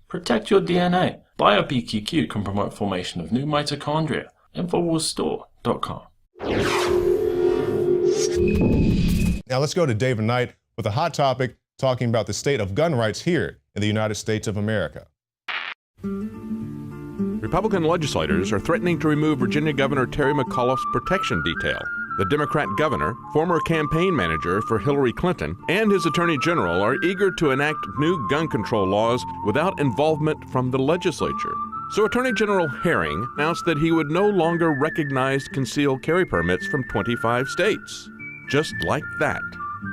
Protect your DNA. BioPQQ can promote formation of new mitochondria. Infowarsstore.com. Now let's go to David Knight with a hot topic talking about the state of gun rights here in the United States of America. Republican legislators are threatening to remove Virginia Governor Terry McAuliffe's protection detail. The Democrat governor, former campaign manager for Hillary Clinton, and his attorney general are eager to enact new gun control laws without involvement from the legislature. So Attorney General Herring announced that he would no longer recognize concealed carry permits from 25 states. Just like that.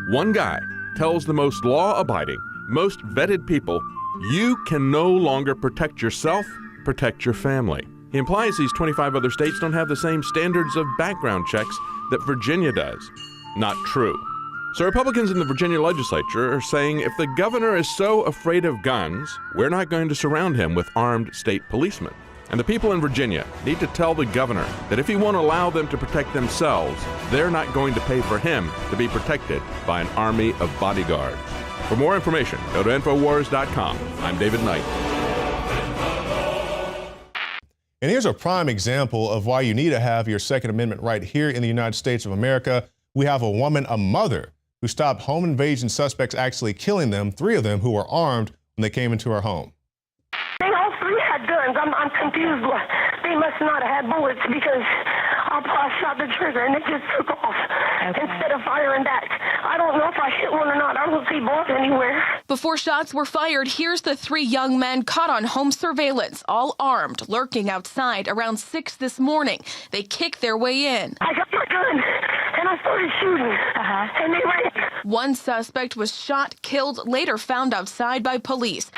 One guy tells the most law-abiding, most vetted people, you can no longer protect yourself, protect your family. He implies these 25 other states don't have the same standards of background checks that Virginia does. Not true. So Republicans in the Virginia legislature are saying if the governor is so afraid of guns, we're not going to surround him with armed state policemen. And the people in Virginia need to tell the governor that if he won't allow them to protect themselves, they're not going to pay for him to be protected by an army of bodyguards. For more information, go to Infowars.com. I'm David Knight. And here's a prime example of why you need to have your Second Amendment right here in the United States of America. We have a woman, a mother, who stopped home invasion suspects actually killing them, 3 of them who were armed when they came into her home. They all 3 had guns. I'm confused. They must not have had bullets because I shot the trigger and it just took off instead of firing back. I don't know if I hit one or not. I don't see bullets anywhere. Before shots were fired, here's the 3 young men caught on home surveillance, all armed, lurking outside around 6 this morning. They kicked their way in. I got my gun and I started shooting and they ran. One suspect was shot, killed, later found outside by police.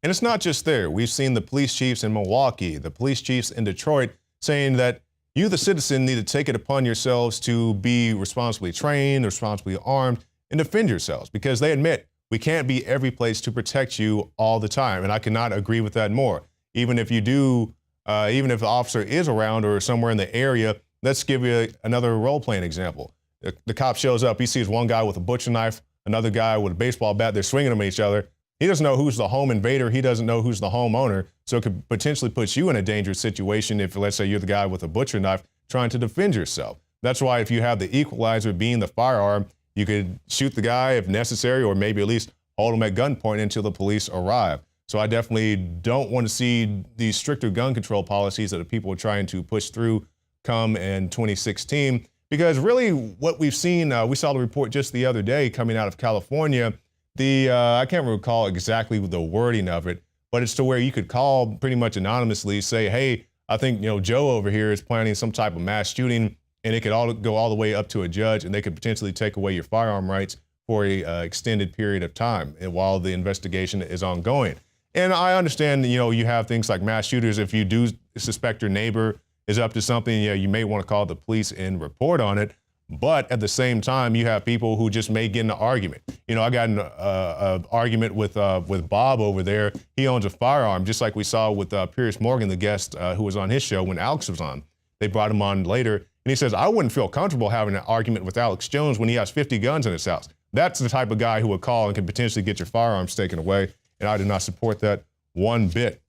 And it's not just there. We've seen the police chiefs in Milwaukee, the police chiefs in Detroit saying that you, the citizen, need to take it upon yourselves to be responsibly trained, responsibly armed, and defend yourselves, because they admit we can't be every place to protect you all the time. And I cannot agree with that more. Even if you do, even if the officer is around or somewhere in the area, let's give you another role-playing example. The cop shows up, he sees one guy with a butcher knife, another guy with a baseball bat, they're swinging them at each other. He doesn't know who's the home invader. He doesn't know who's the homeowner. So it could potentially put you in a dangerous situation if, let's say, you're the guy with a butcher knife trying to defend yourself. That's why if you have the equalizer being the firearm, you could shoot the guy if necessary, or maybe at least hold him at gunpoint until the police arrive. So I definitely don't want to see these stricter gun control policies that the people are trying to push through come in 2016. Because really what we've seen, we saw the report just the other day coming out of California. I can't recall exactly the wording of it, but it's to where you could call pretty much anonymously, say, hey, I think, Joe over here is planning some type of mass shooting, and it could all go all the way up to a judge, and they could potentially take away your firearm rights for a extended period of time and while the investigation is ongoing. And I understand, you have things like mass shooters. If you do suspect your neighbor is up to something, you may want to call the police and report on it. But at the same time, you have people who just may get in an argument. I got in an argument with Bob over there. He owns a firearm, just like we saw with Pierce Morgan, the guest who was on his show when Alex was on. They brought him on later, and he says, I wouldn't feel comfortable having an argument with Alex Jones when he has 50 guns in his house. That's the type of guy who would call and can potentially get your firearms taken away, and I do not support that one bit.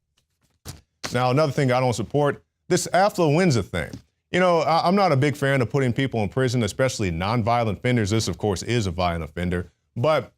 Now, another thing I don't support, this affluenza thing. I'm not a big fan of putting people in prison, especially nonviolent offenders. This, of course, is a violent offender. But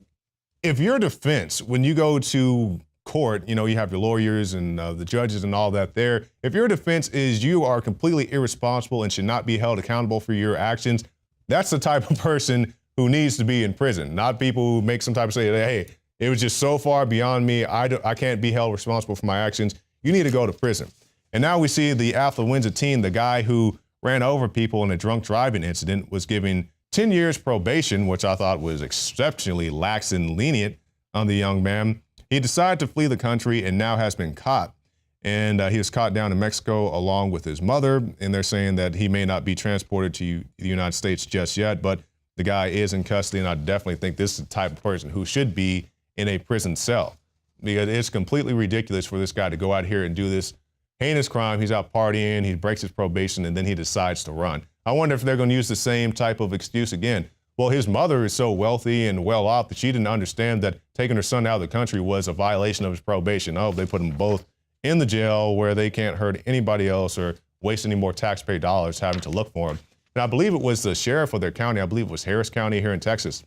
if your defense, when you go to court, you have your lawyers and the judges and all that there, if your defense is you are completely irresponsible and should not be held accountable for your actions, that's the type of person who needs to be in prison, not people who make some type of say, hey, it was just so far beyond me, I can't be held responsible for my actions. You need to go to prison. And now we see the affluenza teen, the guy who ran over people in a drunk driving incident, was given 10 years probation, which I thought was exceptionally lax and lenient on the young man. He decided to flee the country and now has been caught. And he was caught down in Mexico along with his mother. And they're saying that he may not be transported to the United States just yet, but the guy is in custody. And I definitely think this is the type of person who should be in a prison cell, because it's completely ridiculous for this guy to go out here and do this heinous crime. He's out partying, he breaks his probation, and then he decides to run. I wonder if they're going to use the same type of excuse again. Well, his mother is so wealthy and well off that she didn't understand that taking her son out of the country was a violation of his probation. Oh, they put them both in the jail where they can't hurt anybody else or waste any more taxpayer dollars having to look for him. And I believe it was the sheriff of their county, I believe it was Harris County here in Texas.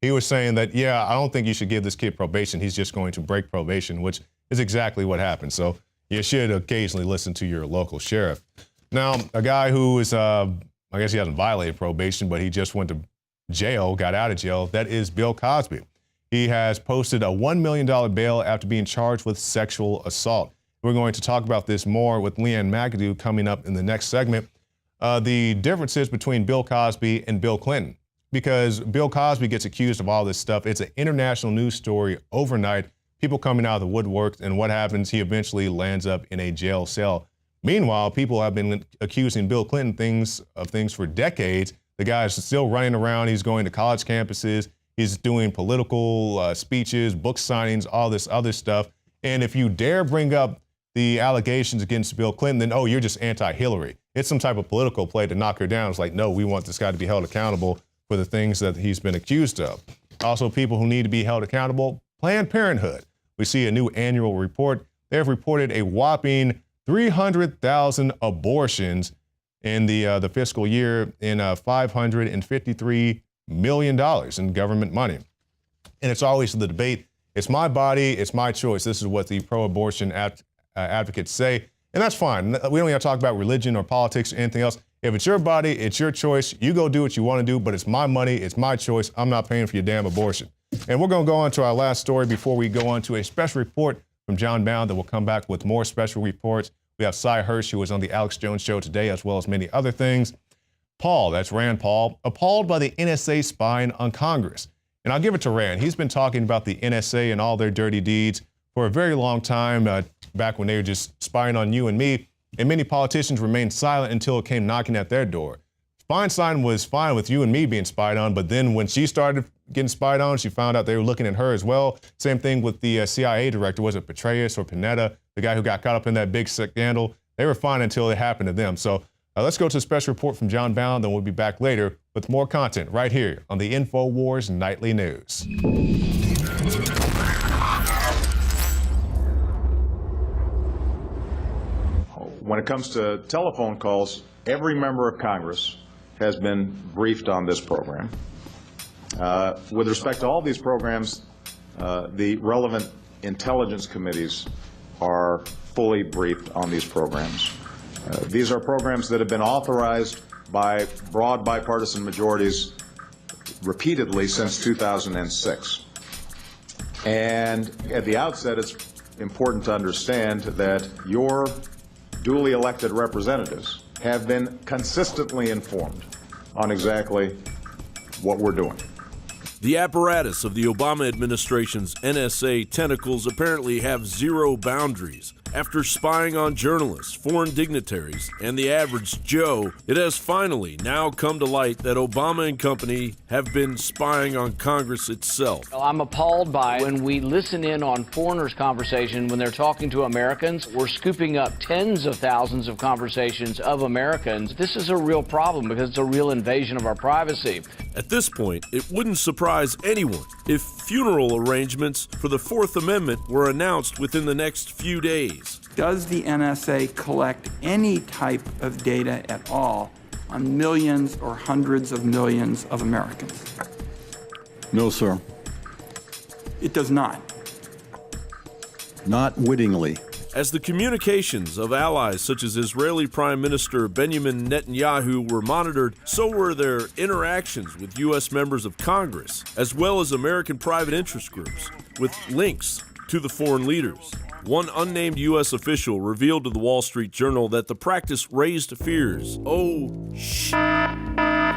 He was saying that, yeah, I don't think you should give this kid probation. He's just going to break probation, which is exactly what happened. So you should occasionally listen to your local sheriff. Now, a guy who is, I guess he hasn't violated probation, but he just went to jail, got out of jail. That is Bill Cosby. He has posted a $1 million bail after being charged with sexual assault. We're going to talk about this more with Leanne McAdoo coming up in the next segment. The differences between Bill Cosby and Bill Clinton, because Bill Cosby gets accused of all this stuff. It's an international news story overnight, people coming out of the woodwork, and what happens, he eventually lands up in a jail cell. Meanwhile, people have been accusing Bill Clinton of things for decades. The guy is still running around. He's going to college campuses. He's doing political speeches, book signings, all this other stuff. And if you dare bring up the allegations against Bill Clinton, then, oh, you're just anti-Hillary. It's some type of political play to knock her down. It's like, no, we want this guy to be held accountable for the things that he's been accused of. Also, people who need to be held accountable, Planned Parenthood. We see a new annual report. They've reported a whopping 300,000 abortions in the fiscal year in $553 million in government money. And it's always the debate, it's my body, it's my choice. This is what the pro-abortion advocates say. And that's fine. We don't have to talk about religion or politics or anything else. If it's your body, it's your choice. You go do what you want to do, but it's my money, it's my choice. I'm not paying for your damn abortion. And we're going to go on to our last story before we go on to a special report from John Bound that will come back with more special reports. We have Cy Hirsch, who was on the Alex Jones Show today, as well as many other things. Paul, that's Rand Paul, appalled by the NSA spying on Congress. And I'll give it to Rand. He's been talking about the NSA and all their dirty deeds for a very long time, back when they were just spying on you and me. And many politicians remained silent until it came knocking at their door. Feinstein was fine with you and me being spied on, but then when she started getting spied on, she found out they were looking at her as well. Same thing with the CIA director, was it Petraeus or Panetta, the guy who got caught up in that big scandal? They were fine until it happened to them. So let's go to a special report from John Bound, then we'll be back later with more content right here on the Infowars Nightly News. When it comes to telephone calls, every member of Congress has been briefed on this program. With respect to all these programs, the relevant intelligence committees are fully briefed on these programs. These are programs that have been authorized by broad bipartisan majorities repeatedly since 2006. And at the outset, it's important to understand that your duly elected representatives have been consistently informed on exactly what we're doing. The apparatus of the Obama administration's NSA tentacles apparently have zero boundaries. After spying on journalists, foreign dignitaries, and the average Joe, it has finally now come to light that Obama and company have been spying on Congress itself. I'm appalled by when we listen in on foreigners' conversation when they're talking to Americans. We're scooping up tens of thousands of conversations of Americans. This is a real problem because it's a real invasion of our privacy. At this point, it wouldn't surprise anyone if funeral arrangements for the Fourth Amendment were announced within the next few days. Does the NSA collect any type of data at all on millions or hundreds of millions of Americans? No, sir. It does not. Not wittingly. As the communications of allies such as Israeli Prime Minister Benjamin Netanyahu were monitored, so were their interactions with U.S. members of Congress, as well as American private interest groups, with links to the foreign leaders. One unnamed U.S. official revealed to the Wall Street Journal that the practice raised fears. The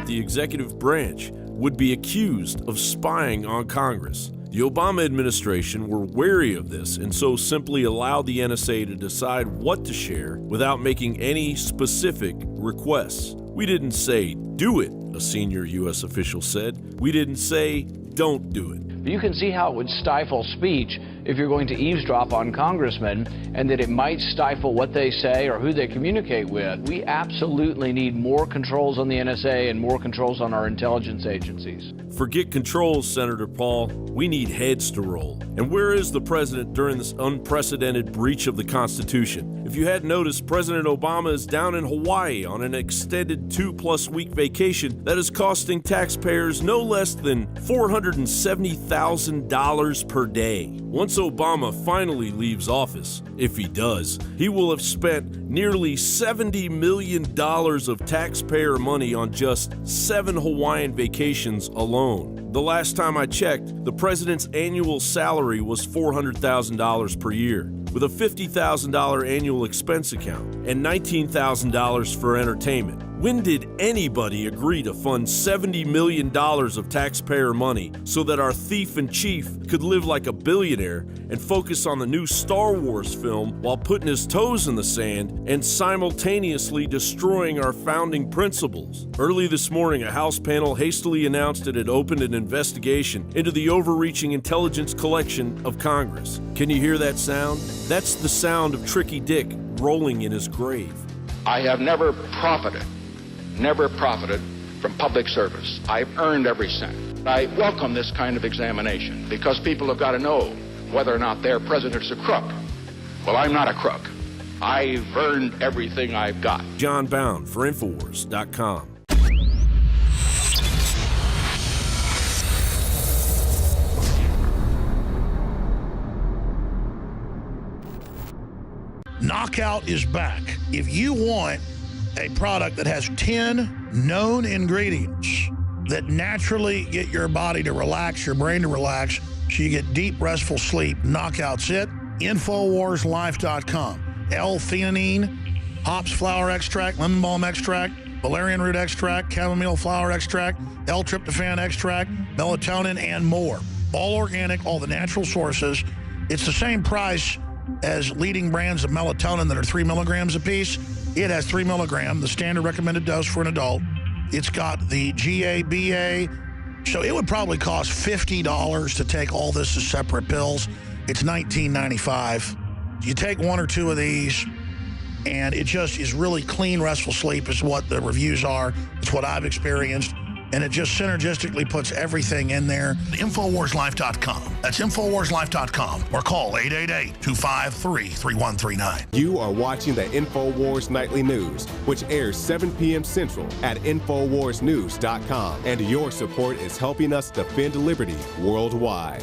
executive branch would be accused of spying on Congress. The Obama administration were wary of this and so simply allowed the NSA to decide what to share without making any specific requests. We didn't say, do it, a senior U.S. official said. We didn't say, don't do it. You can see how it would stifle speech if you're going to eavesdrop on congressmen, and that it might stifle what they say or who they communicate with. We absolutely need more controls on the NSA and more controls on our intelligence agencies. Forget controls, Senator Paul. We need heads to roll. And where is the president during this unprecedented breach of the Constitution? If you hadn't noticed, President Obama is down in Hawaii on an extended 2+ week vacation that is costing taxpayers no less than $470,000 per day. Once Obama finally leaves office, if he does, he will have spent nearly $70 million of taxpayer money on just 7 Hawaiian vacations alone. The last time I checked, the president's annual salary was $400,000 per year, with a $50,000 annual expense account and $19,000 for entertainment. When did anybody agree to fund $70 million of taxpayer money so that our thief-in-chief could live like a billionaire and focus on the new Star Wars film while putting his toes in the sand and simultaneously destroying our founding principles? Early this morning, a House panel hastily announced it had opened an investigation into the overreaching intelligence collection of Congress. Can you hear that sound? That's the sound of Tricky Dick rolling in his grave. I have never profited from public service. I've earned every cent. I welcome this kind of examination because people have got to know whether or not their president's a crook. Well, I'm not a crook. I've earned everything I've got. John Bound for Infowars.com. Knockout is back. If you want a product that has 10 known ingredients that naturally get your body to relax, your brain to relax, so you get deep, restful sleep, Knockout's it. Infowarslife.com. L-theanine, hops flower extract, lemon balm extract, valerian root extract, chamomile flower extract, L-tryptophan extract, melatonin, and more. All organic, all the natural sources. It's the same price as leading brands of melatonin that are 3 milligrams a piece. It has 3 milligrams, the standard recommended dose for an adult. It's got the GABA, so it would probably cost $50 to take all this as separate pills. It's $19.95. You take 1 or 2 of these, and it just is really clean, restful sleep is what the reviews are. It's what I've experienced. And it just synergistically puts everything in there. Infowarslife.com. That's Infowarslife.com. Or call 888-253-3139. You are watching the Infowars Nightly News, which airs 7 p.m. Central at Infowarsnews.com. And your support is helping us defend liberty worldwide.